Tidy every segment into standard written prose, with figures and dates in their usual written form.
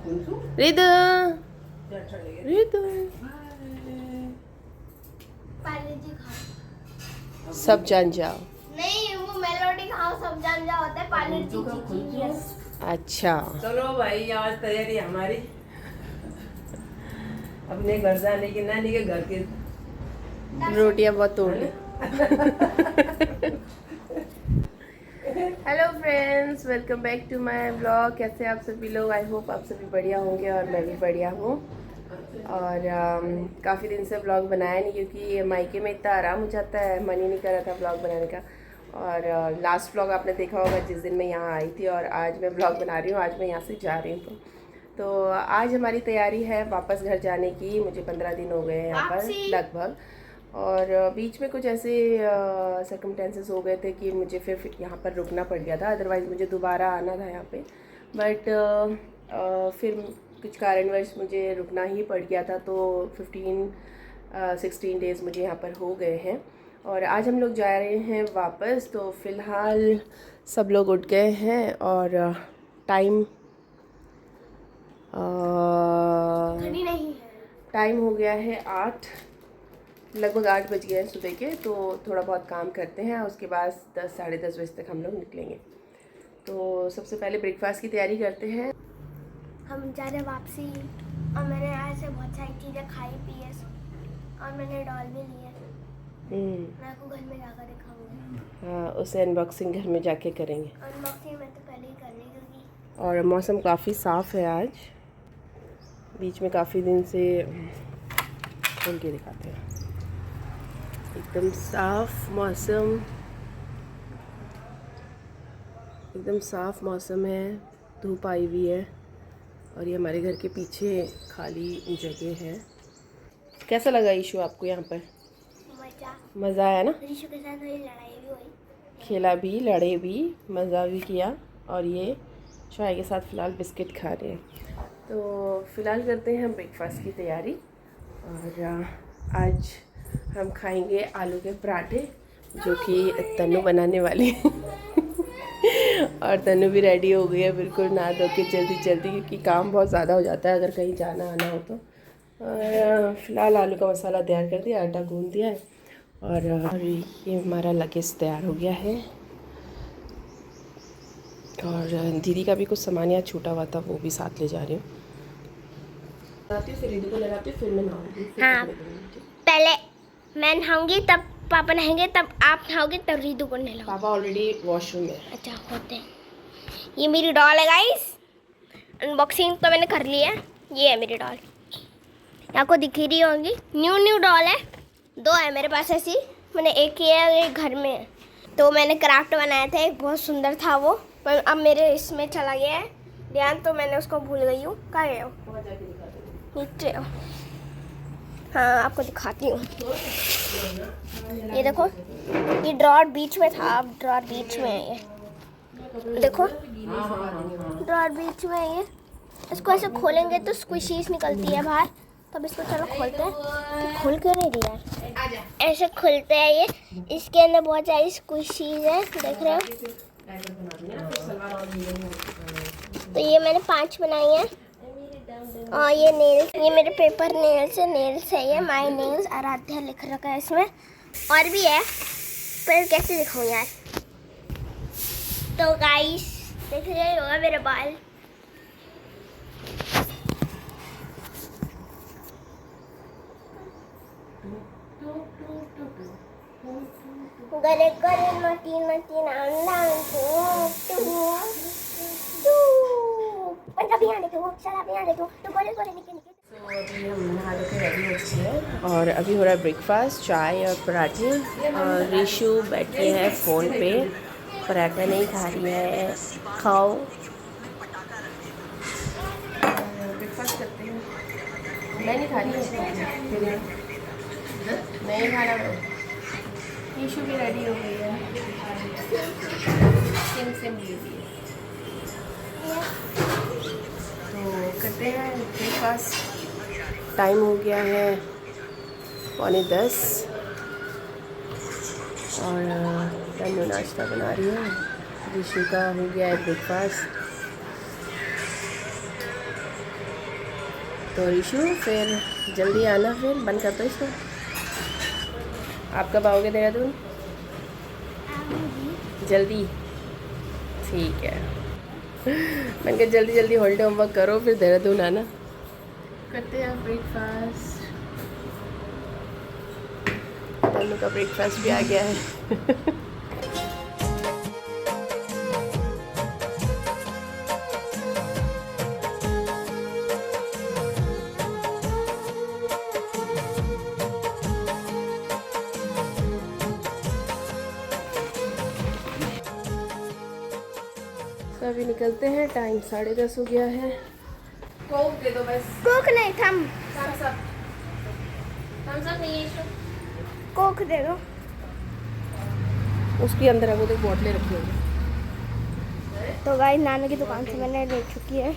रिदु रिदु सब जान जाओ। नहीं, वो मेलोडी खाओ सब जान जाओ होता है पानी जी। अच्छा चलो भाई, आज तैयारी हमारी अपने घर जाने की, नानी के घर की। रोटियां बहुत तोड़ ली। Hello friends, welcome back to my blog. कैसे आप सभी लोग? आई होप आप सभी बढ़िया होंगे और मैं भी बढ़िया हूँ। और काफ़ी दिन से ब्लॉग बनाया नहीं, क्योंकि मायके में इतना आराम हो जाता है, मन ही नहीं कर रहा था ब्लॉग बनाने का। और लास्ट ब्लॉग आपने देखा होगा जिस दिन मैं यहाँ आई थी, और आज मैं ब्लॉग बना रही हूँ। आज मैं यहाँ से जा रही हूँ, तो आज हमारी तैयारी है वापस घर जाने की। मुझे 15 दिन हो गए हैं यहाँ पर लगभग, और बीच में कुछ ऐसे सर्कमस्टेंसेस हो गए थे कि मुझे फिर यहाँ पर रुकना पड़ गया था। अदरवाइज़ मुझे दोबारा आना था यहाँ पे, बट फिर कुछ कारणवश मुझे रुकना ही पड़ गया था। तो 16 डेज़ मुझे यहाँ पर हो गए हैं, और आज हम लोग जा रहे हैं वापस। तो फ़िलहाल सब लोग उठ गए हैं, और टाइम हो गया है 8, लगभग 8 बज गए हैं सुबह के। तो थोड़ा बहुत काम करते हैं, उसके बाद 10 साढ़े 10 बजे तक हम लोग निकलेंगे। तो सबसे पहले ब्रेकफास्ट की तैयारी करते हैं। हम जा रहे हैं वापसी, और मैंने आज से बहुत सारी चीज़ें खाई पी है, और मैंने डॉल भी ली है। मैं आपको घर में जाकर दिखाऊंगी। हाँ, उसे अनबॉक्सिंग घर में जाके करेंगे। अनबॉक्सिंग में तो पहले ही करनी, क्योंकि और मौसम काफ़ी साफ़ है आज, बीच में काफ़ी दिन से खोल के दिखाते हैं। एकदम साफ मौसम, एकदम साफ मौसम है, धूप आई हुई है, और ये हमारे घर के पीछे खाली जगह है। कैसा लगा ईशु आपको यहाँ पर? मज़ा आया ना? ऋषु के साथ थोड़ी लड़ाई भी हुई, खेला भी, लड़े भी, मज़ा भी किया, और ये चाय के साथ फ़िलहाल बिस्किट खा रहे हैं। तो फ़िलहाल करते हैं ब्रेकफास्ट की तैयारी, और आज हम खाएंगे आलू के पराठे, जो कि तनु बनाने वाली है। और तनु भी रेडी हो गई है बिल्कुल नहा धो के जल्दी जल्दी, क्योंकि काम बहुत ज़्यादा हो जाता है अगर कहीं जाना आना हो तो। और फ़िलहाल आलू का मसाला तैयार कर दिया, आटा गूंद दिया है, और ये हमारा लगेज तैयार हो गया है। और दीदी का भी कुछ सामान यहाँ छूटा हुआ था, वो भी साथ ले जा रही हूँ। फिर दीदी को लगाती हूँ, फिर मैं नहाऊंगी। हाँ, पहले मैं नहाऊंगी, तब पापा नहाएंगे, तब आप नहाओगे, तब रीतू को नहलाओ। पापा ऑलरेडी वॉशरूम में। अच्छा, होते हैं। ये मेरी डॉल है गाइस, अनबॉक्सिंग तो मैंने कर लिया है। ये है मेरी डॉल, आपको दिख ही रही होंगी। न्यू डॉल है, 2 है मेरे पास ऐसी। मैंने एक ही है और एक घर में है। तो मैंने क्राफ्ट बनाया था, एक बहुत सुंदर था वो, पर अब मेरे इसमें चला गया है ध्यान, तो मैंने उसको भूल गई हूँ। कहाँ गए हो? नीचे हो। हाँ, आपको दिखाती हूँ। ये देखो, ये ड्रॉर बीच में था, अब ड्रॉर बीच में है। ये देखो, ड्रॉर बीच में है ये। इसको ऐसे खोलेंगे तो स्क्विशीज निकलती है बाहर। तब इसको चलो खोलते हैं। तो खोल क्यों नहीं रही यार? ऐसे खुलते हैं ये, इसके अंदर बहुत सारी स्क्विशीज है, देख रहे हो? तो ये मैंने 5 बनाई हैं। और ये नेल्स, ये मेरे पेपर नेल्स है ये, माय नेल्स आराध्या लिख रखा है इसमें। और भी है, पर कैसे दिखाऊं यार। तो गाइस देख रहे हो मेरे बाल, गरे गरे मटी मटी पंजाबी यहाँ देखो, शराब यहाँ देखो, तो गोरे गोरे निके निके। तो अभी हम नहा के रेडी हो चुके हैं, और अभी हो रहा है ब्रेकफास्ट, चाय और पराठे। और ऋषु बैठी है फ़ोन पे, पराठा नहीं खा रही है। खाओ, ब्रेकफास्ट करते हैं। मैं नहीं खा रही हूँ, नहीं खाना। ऋषु भी रेडी हो गई है, सेम लीजिए। तो करते हैं ब्रेकफास्ट। टाइम हो गया है 9:45, और तनु नाश्ता बना रही है। ऋषि का हो गया है ब्रेकफास्ट। तो ऋषु फिर जल्दी आना, फिर बंद कर दो इसको। आप कब आओगे देहरादून? जल्दी, ठीक है। मैंने कहा जल्दी जल्दी हॉलीडे होमवर्क करो फिर देहरादून आना। करते हैं ब्रेकफास्ट। तनु का ब्रेकफास्ट भी आ गया है। तो अभी निकलते हैं, टाइम 10:30 हो गया है। कोक दे दो बस। कोक नहीं, थम्स अप नहीं है, कोक दे दो। उसके अंदर है वो तो बोतलें रखी होंगी। तो गाइस नाना की दुकान से मैंने ले चुकी है।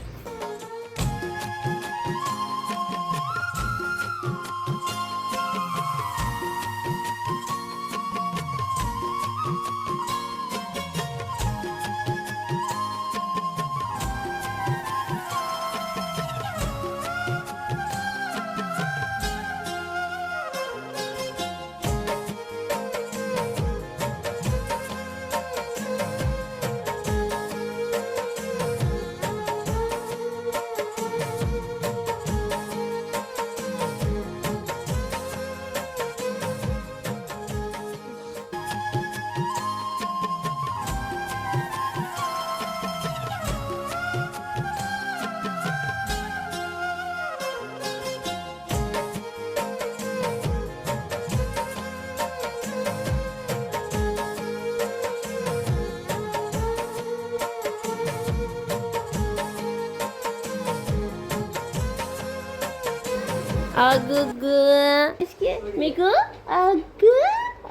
मिकू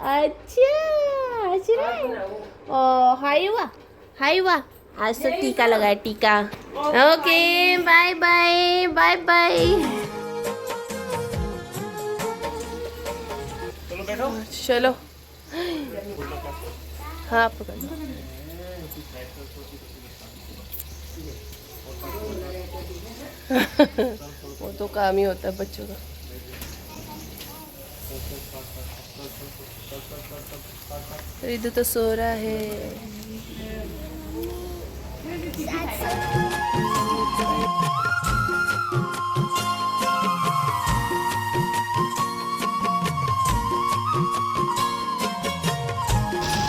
अच्छा ओ हाय हुआ आज तो टीका लगा है, टीका। Okay bye bye bye bye. चलो हाँ पकड़ लो। वो तो काम ही होता है बच्चों का। रिदु तो सो रहा है।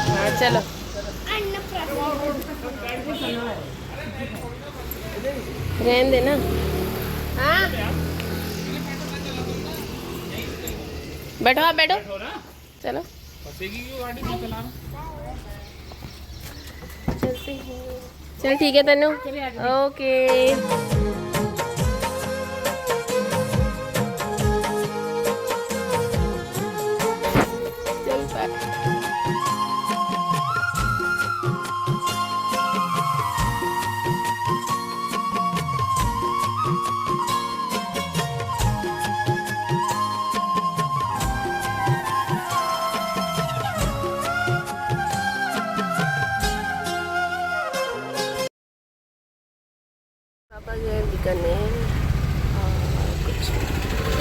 हाँ चलो रहने देना। हाँ बैठो, आप बैठो, चलो चलते हैं। चल ठीक है तनु, ओके। चल बाय। पापा गए बीकानेर और कुछ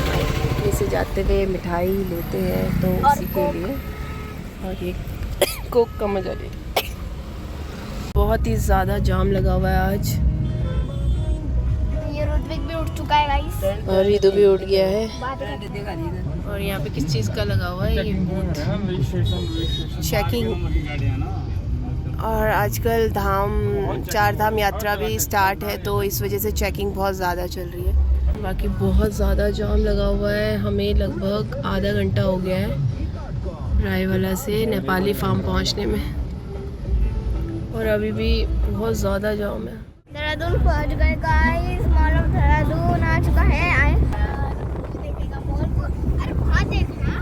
मायके से जाते हुए मिठाई लेते हैं तो उसी के लिए, और ये कोक का मजा ले। बहुत ही ज़्यादा जाम लगा हुआ है आज। ये ऋत्विक भी उठ चुका है गाइस, और रिदु भी उठ गया है। देगा और यहाँ पे किस चीज़ का लगा हुआ है, ये बूथ चेकिंग। और आजकल चार धाम यात्रा भी स्टार्ट है तो इस वजह से चेकिंग बहुत ज़्यादा चल रही है। बाकी बहुत ज़्यादा जाम लगा हुआ है। हमें लगभग आधा घंटा हो गया है रायवाला से नेपाली फार्म पहुंचने में, और अभी भी बहुत ज़्यादा जाम है। देहरादून पहुंच गए गाइस, मालूम देहरादून आ चुका है। आए देखिएगा मॉल को, अरे वहाँ देखना।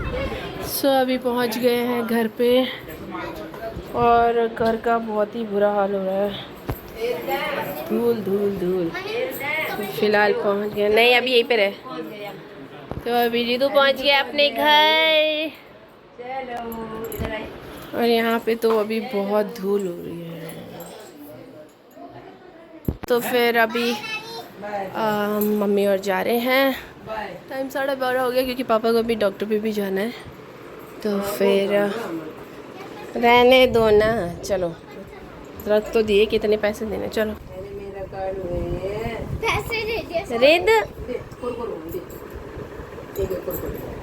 सो अभी पहुंच गए हैं घर पे, और घर का बहुत ही बुरा हाल हो रहा है, धूल धूल धूल। फिलहाल पहुंच गए, नहीं अभी यहीं पे रहे। तो अभी रिदु पहुंच गया अपने घर, और यहाँ पे तो अभी बहुत धूल हो रही है। तो फिर अभी मम्मी और जा रहे हैं। बाय। टाइम 12:30 हो गया क्योंकि पापा को भी डॉक्टर पे भी जाना है, तो फिर रहने दो ना। चलो रख तो दिए, कितने पैसे देने, चलो अरे मेरा कार्ड है। पैसे दे दिए। रेद दे कुरकुरे दे। ठीक है कुरकुरे।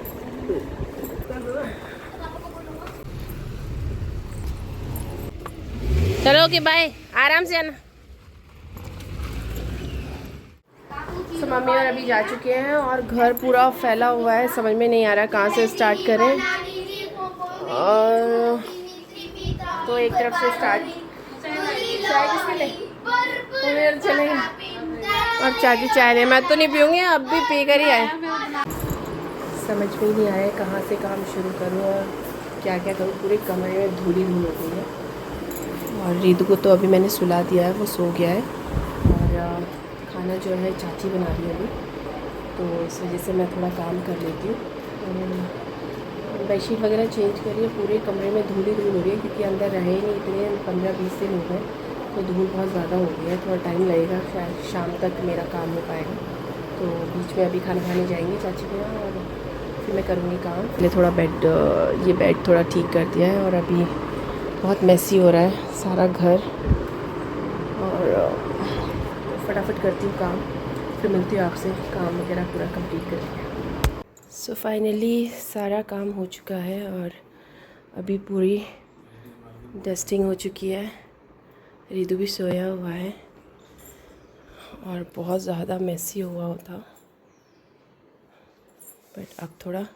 चलो ओके बाय, आराम से आना। तो मम्मी और अभी जा चुके हैं और घर पूरा फैला हुआ है, समझ में नहीं आ रहा कहाँ से स्टार्ट करें। और तो एक तरफ से स्टार्ट, चाय किसके लिए चलेगा, और चाची चाय ले, मैं तो नहीं पीऊँगी, अब भी पी कर ही आए। समझ में ही नहीं आ रहा है कहाँ से काम शुरू करूँ और क्या क्या करूँ। पूरे कमरे में धूल हो गई है। और रीतू को तो अभी मैंने सुला दिया है, वो सो गया है। और खाना जो है चाची बना रही है अभी, तो इस वजह से मैं थोड़ा काम कर लेती हूँ। बेडशीट वगैरह चेंज करी है, पूरे कमरे में धूल हो रही है क्योंकि अंदर रहे नहीं इतने 15-20 दिन हो गए, तो धूल बहुत ज़्यादा हो गई है। थोड़ा टाइम लगेगा, शायद शाम तक मेरा काम हो पाएगा। तो बीच में अभी खाना खाने जाएंगे चाची के यहाँ और फिर मैं करूँगी काम। पहले थोड़ा ये बेड थोड़ा ठीक कर दिया है और अभी बहुत मेसी हो रहा है सारा घर, और फटाफट करती हूँ काम, फिर मिलती हूँ आपसे काम वगैरह पूरा कंप्लीट करके। सो फाइनली सारा काम हो चुका है और अभी पूरी डस्टिंग हो चुकी है। रिदू भी सोया हुआ है और बहुत ज़्यादा मेसी हुआ होता, बट अब थोड़ा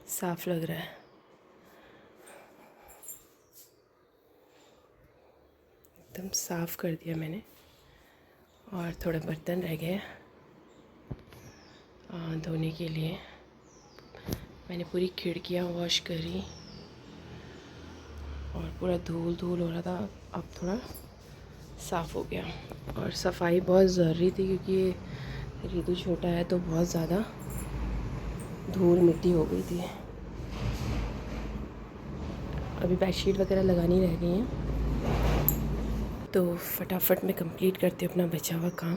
साफ़ लग रहा है। एकदम साफ़ कर दिया मैंने और थोड़े बर्तन रह गए धोने के लिए। मैंने पूरी खिड़कियाँ वॉश करी और पूरा धूल हो रहा था, अब थोड़ा साफ़ हो गया। और सफाई बहुत ज़रूरी थी क्योंकि ये रीतू छोटा है तो बहुत ज़्यादा धूल मिट्टी हो गई थी। अभी बेडशीट वगैरह लगानी रह गई हैं, तो फटाफट मैं कंप्लीट करती हूँ अपना बचा हुआ काम,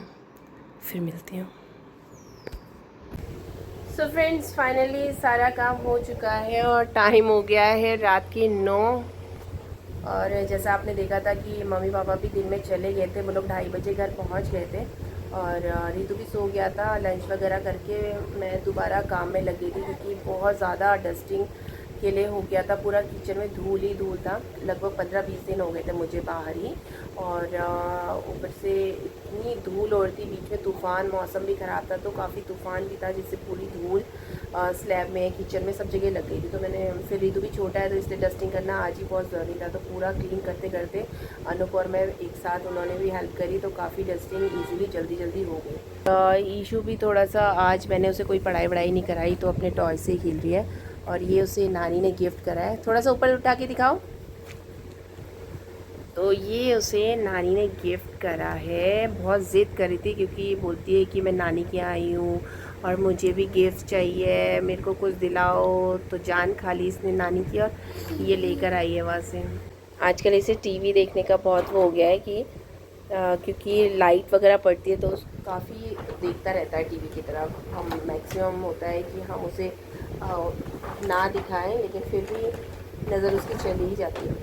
फिर मिलती हूँ। सो फ्रेंड्स फाइनली सारा काम हो चुका है और टाइम हो गया है रात की 9। और जैसा आपने देखा था कि मम्मी पापा भी दिन में चले गए थे, वो लोग 2:30 बजे घर पहुंच गए थे और रीतू भी सो गया था। लंच वगैरह करके मैं दोबारा काम में लगी थी क्योंकि बहुत ज़्यादा डस्टिंग के लिए हो गया था। पूरा किचन में धूल ही धूल था। लगभग 15-20 दिन हो गए थे मुझे बाहर ही, और ऊपर से इतनी धूल और थी। बीच में तूफ़ान, मौसम भी ख़राब था तो काफ़ी तूफ़ान भी था, जिससे पूरी धूल स्लैब में, किचन में, सब जगह लग गई थी। तो मैंने फिर रीतू भी छोटा है तो इसलिए डस्टिंग करना आज ही बहुत ज़रूरी था। तो पूरा क्लीन करते करते अनूप और मैं एक साथ, उन्होंने भी हेल्प करी तो काफ़ी डस्टिंग ईज़िली जल्दी हो गई। ईशू भी थोड़ा सा, आज मैंने उसे कोई पढ़ाई वढ़ाई नहीं कराई तो अपने टॉय से खेल रही है। और ये उसे नानी ने गिफ्ट करा है, थोड़ा सा ऊपर उठा के दिखाओ। तो ये उसे नानी ने गिफ्ट करा है। बहुत ज़िद करी थी क्योंकि बोलती है कि मैं नानी के यहाँ आई हूँ और मुझे भी गिफ्ट चाहिए, मेरे को कुछ दिलाओ। तो जान खा ली इसने नानी की और ये लेकर आई है वहाँ से। आजकल इसे टीवी देखने का बहुत वो हो गया है कि क्योंकि लाइट वगैरह पड़ती है तो काफ़ी देखता रहता है टीवी की तरफ। हम मैक्सिमम होता है कि हम उसे ना दिखाएं, लेकिन फिर भी नज़र उसकी चली ही जाती है।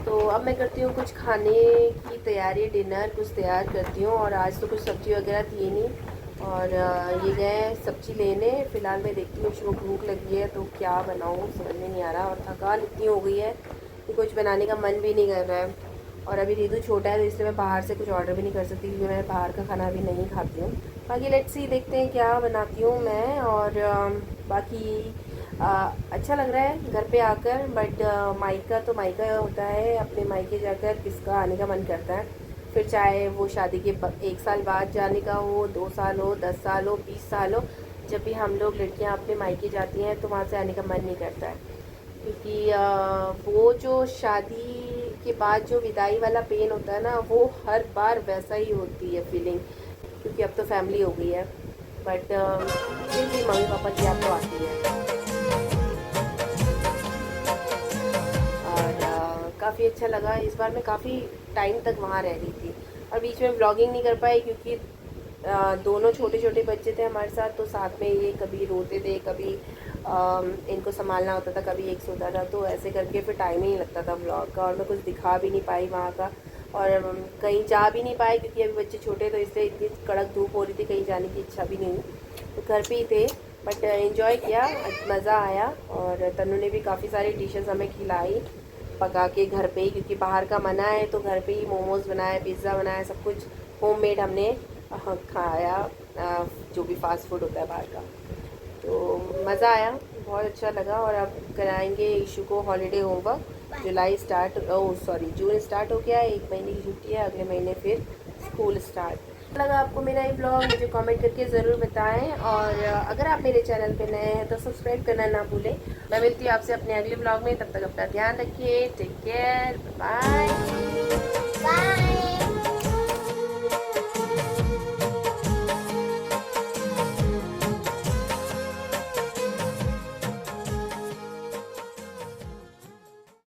तो अब मैं करती हूँ कुछ खाने की तैयारी, डिनर कुछ तैयार करती हूँ। और आज तो कुछ सब्ज़ी वगैरह थी नहीं और ये गए सब्ज़ी लेने। फ़िलहाल मैं देखती हूँ, उसको भूख लगी है तो क्या बनाऊँ समझ में नहीं आ रहा। और थकान इतनी हो गई है कि कुछ बनाने का मन भी नहीं कर रहा है। और अभी रीतू छोटा है तो इसलिए मैं बाहर से कुछ ऑर्डर भी नहीं कर सकती क्योंकि मैं बाहर का खाना अभी नहीं खाती हूँ। बाकी लेट्स सी, देखते हैं क्या बनाती हूँ मैं। और बाकी अच्छा लग रहा है घर पे आकर, बट मायका तो मायका होता है। अपने मायके जाकर किसका आने का मन करता है, फिर चाहे वो शादी के 1 साल बाद जाने का हो, 2 साल हो, 10 साल हो, 20 साल हो। जब भी हम लोग लड़कियां अपने मायके जाती हैं तो वहाँ से आने का मन नहीं करता है, क्योंकि वो जो शादी के बाद जो विदाई वाला पेन होता है ना, वो हर बार वैसा ही होती है फीलिंग, क्योंकि अब तो फैमिली हो गई है। बट फिर भी मम्मी पापा की याद तो आती है। और काफ़ी अच्छा लगा। इस बार मैं काफ़ी टाइम तक वहाँ रह रही थी और बीच में व्लॉगिंग नहीं कर पाई क्योंकि दोनों छोटे छोटे बच्चे थे हमारे साथ, तो साथ में ये कभी रोते थे, कभी इनको संभालना होता था, कभी एक सोता था, तो ऐसे करके फिर टाइम ही नहीं लगता था व्लॉग का, और मैं कुछ दिखा भी नहीं पाई वहाँ का, और कहीं जा भी नहीं पाए क्योंकि अभी बच्चे छोटे, तो इसलिए इतनी कड़क धूप हो रही थी, कहीं जाने की इच्छा भी नहीं हुई, तो घर पे ही थे। बट एंजॉय किया, मज़ा आया, और तनु ने भी काफ़ी सारी डिशेस हमें खिलाई पका के घर पे ही, क्योंकि बाहर का मना है, तो घर पे ही मोमोज़ बनाए, पिज़्ज़ा बनाया, सब कुछ होममेड हमने खाया, जो भी फास्ट फूड होता है बाहर का। तो मज़ा आया, बहुत अच्छा लगा। और अब कराएंगे इशू को हॉलीडे होमवर्क, जून स्टार्ट हो गया है, 1 महीने की छुट्टी है, अगले महीने फिर स्कूल स्टार्ट। लगा आपको मेरा ये ब्लॉग, मुझे कमेंट करके ज़रूर बताएं, और अगर आप मेरे चैनल पे नए हैं तो सब्सक्राइब करना ना भूलें। मैं मिलती हूँ आपसे अपने अगले ब्लॉग में, तब तक अपना ध्यान रखिए, टेक केयर, बाय।